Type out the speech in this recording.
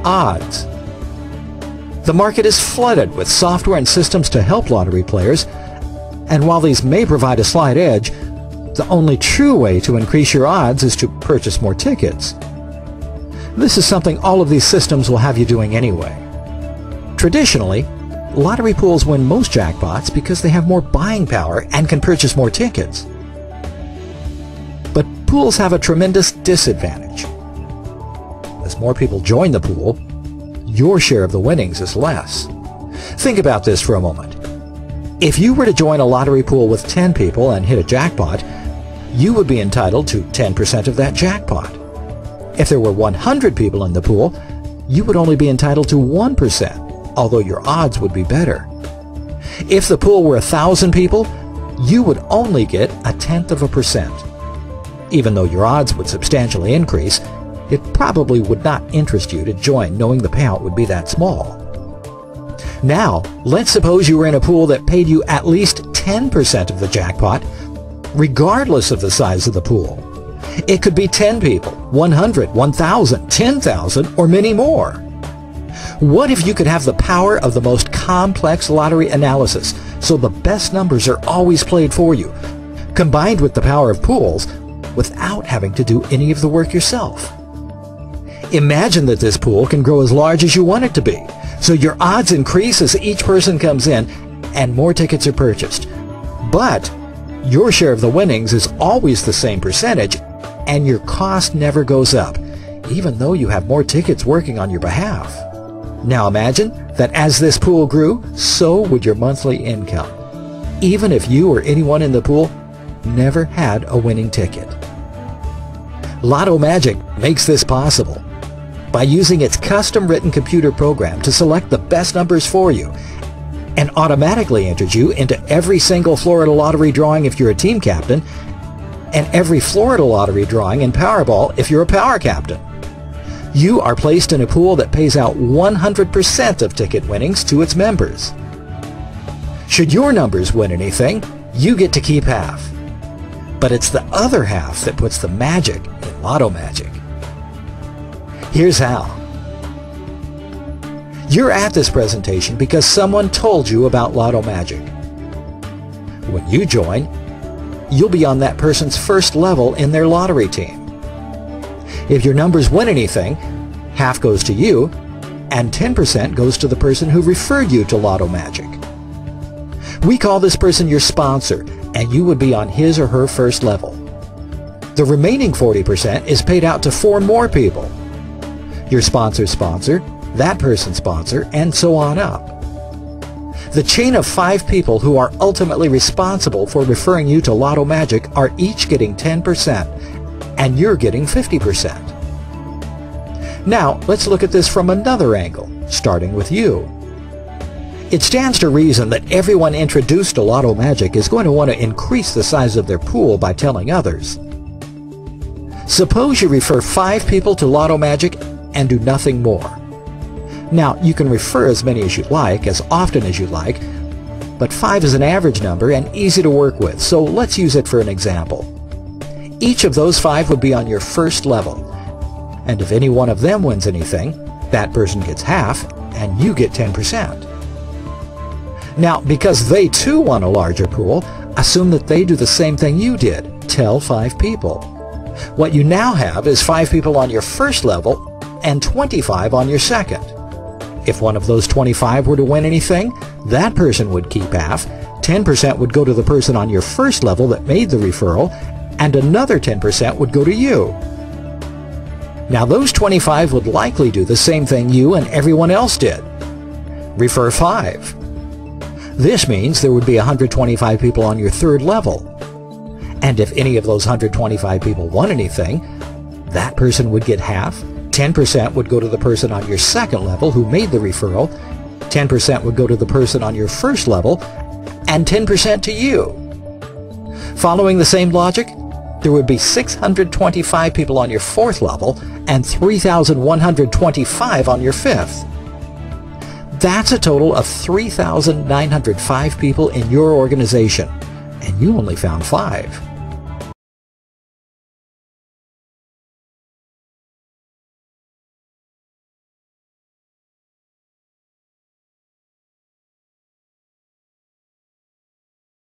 odds. The market is flooded with software and systems to help lottery players, and while these may provide a slight edge, the only true way to increase your odds is to purchase more tickets. This is something all of these systems will have you doing anyway. Traditionally, lottery pools win most jackpots because they have more buying power and can purchase more tickets. But pools have a tremendous disadvantage. As more people join the pool, your share of the winnings is less. Think about this for a moment. If you were to join a lottery pool with 10 people and hit a jackpot, you would be entitled to 10% of that jackpot. If there were 100 people in the pool, you would only be entitled to 1%, although your odds would be better. If the pool were 1,000 people, you would only get 0.1%. Even though your odds would substantially increase, it probably would not interest you to join knowing the payout would be that small. Now, let's suppose you were in a pool that paid you at least 10% of the jackpot, regardless of the size of the pool. It could be 10 people, 100, 1,000, 10,000, or many more. What if you could have the power of the most complex lottery analysis, so the best numbers are always played for you, combined with the power of pools, without having to do any of the work yourself? Imagine that this pool can grow as large as you want it to be, so your odds increase as each person comes in and more tickets are purchased. But your share of the winnings is always the same percentage, and your cost never goes up, even though you have more tickets working on your behalf. Now imagine that as this pool grew, so would your monthly income, even if you or anyone in the pool never had a winning ticket. Lotto Magic makes this possible by using its custom-written computer program to select the best numbers for you and automatically enters you into every single Florida lottery drawing if you're a team captain and every Florida lottery drawing in Powerball if you're a power captain. You are placed in a pool that pays out 100% of ticket winnings to its members. Should your numbers win anything, you get to keep half. But it's the other half that puts the magic in Lotto Magic. Here's how. You're at this presentation because someone told you about Lotto Magic. When you join, you'll be on that person's first level in their lottery team. If your numbers win anything, half goes to you, and 10% goes to the person who referred you to Lotto Magic. We call this person your sponsor, and you would be on his or her first level. The remaining 40% is paid out to 4 more people. Your sponsor's sponsor, that person's sponsor, and so on up. The chain of 5 people who are ultimately responsible for referring you to Lotto Magic are each getting 10%, and you're getting 50%. Now, let's look at this from another angle, starting with you. It stands to reason that everyone introduced to Lotto Magic is going to want to increase the size of their pool by telling others. Suppose you refer 5 people to Lotto Magic and do nothing more. Now, you can refer as many as you like, as often as you like, but 5 is an average number and easy to work with, so let's use it for an example. Each of those 5 would be on your first level, and if any one of them wins anything, that person gets half, and you get 10%. Now, because they too want a larger pool, assume that they do the same thing you did, tell 5 people. What you now have is 5 people on your first level and 25 on your second. If one of those 25 were to win anything, that person would keep half, 10% would go to the person on your first level that made the referral, and another 10% would go to you. Now those 25 would likely do the same thing you and everyone else did. Refer 5. This means there would be 125 people on your third level. And if any of those 125 people won anything, that person would get half, 10% would go to the person on your second level who made the referral, 10% would go to the person on your first level, and 10% to you. Following the same logic, there would be 625 people on your fourth level and 3,125 on your fifth. That's a total of 3,905 people in your organization, and you only found 5.